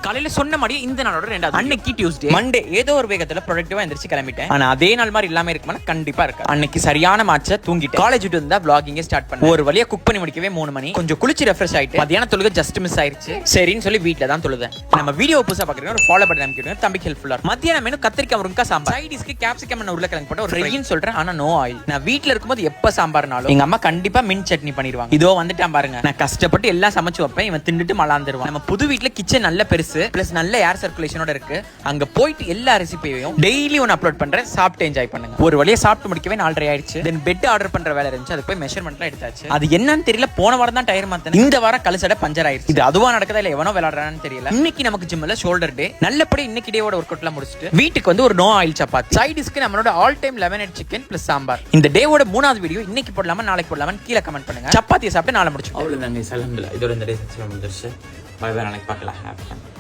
காலையில சொன்ன மாதிரி இந்த நாளோட ரெண்டாவது அன்னைக்கு டியூஸ்டே மண்டே ஏதோ ஒரு வேகத்துல ப்ரொடக்டிவா எந்திரிச்சு கிளம்பிட்டேன். ஆனா அதே நாள் மாதிரி இல்லாம இருக்குமா? கண்டிப்பா இருக்கு. அன்னைக்கு சரியான மாச்ச தூங்கிட்டு காலேஜ் விட்டு வந்தா vlogging ஸ்டார்ட் பண்ணேன். ஒரு வழியா குக் பண்ணி முடிக்கவே 3 மணி. கொஞ்சம் குளிச்சு ரெஃப்ரெஷ் ஆயிட்டு மதியான தொழுக ஜஸ்ட் மிஸ் ஆயிருச்சு. சரின்னு சொல்லி வீட்ல தான் தொழுதேன். நம்ம வீடியோ புதுசா பாக்குறீங்க ஒரு ஃபாலோ பட்டன் அமைக்கிடுங்க, தம்பிக்கு ஹெல்ப்ஃபுல்லா இருக்கும். மத்தியான மெனு கத்திரிக்காய் முருங்கக்காய் சாம்பார், சைட் டிஷ்க்கு கேப்சிகம் அண்ட் உருளைக்கிழங்கு போட்டு ஒரு ஃப்ரைன்னு சொல்றேன். ஆனா நோ ஆயில். நான் வீட்ல இருக்கும்போது எப்ப சாம்பார்னாலும் எங்க அம்மா கண்டிப்பா மின் சட்னி பண்ணிடுவாங்க. இதோ வந்துட்டான் பாருங்க. நான் கஷ்டப்பட்டு எல்லாம் சமைச்சு வைப்பேன், இவன் தின்னுட்டு மலாந்துருவான். நம்ம புது வீட்ல கிச்சன் நல்ல பெருசு பிளஸ் நல்ல ஏர் சர்க்குலேஷனோட இருக்கு. அங்க போயிட்டு எல்லா ரெசிபியையும் டெய்லி ஒன்னு அப்லோட் பண்றேன். சாப்பிட்டு என்ஜாய் பண்ணுங்க. ஒரு வழியா சாப்பிட்டு முடிக்கவே 4:30 ஆயிடுச்சு. தென் பெட் ஆர்டர் பண்ற வேலை இருந்துச்சு, அது போய் மெஷர்மெண்ட்லாம் எடுத்தாச்சு. அது என்னன்னு தெரியல, போன வாரம் தான் டயர் மாத்தேன். இந்த வாரம் கழுசடை பஞ்சர் ஆயிடுச்சு. இது அதுவா நடக்குதா இல்ல எவனோ விளையாடுறான்னு தெரியல. இன்னைக்கு நமக்கு ஜிம்ல ஷோல்டர் டே. நல்லபடி இன்னைக்கு டேவோட ஒர்க் அவுட்லாம் முடிச்சிட்டு வீட்டுக்கு வந்து ஒரு நோ ஆயில் சப்பாத்தி, சைட் டிஷ்க்கு நம்மளோட all time lemon head chicken plus sambar. இந்த டேவோட 3வது வீடியோ இன்னைக்கு போடலாமா நாளைக்கு போடலாமா கீழே கமெண்ட் பண்ணுங்க. சப்பாத்தியை சாப்பிட்டு நாளை முடிச்சு. அவ்வளவுதாங்க. சலம்பில் இதோட இந்த டே சக்ஸஸ்ஃபுல்லாக முடிஞ்சிருச்சு. பை பை, நாளைக்கு பார்க்கலாம்.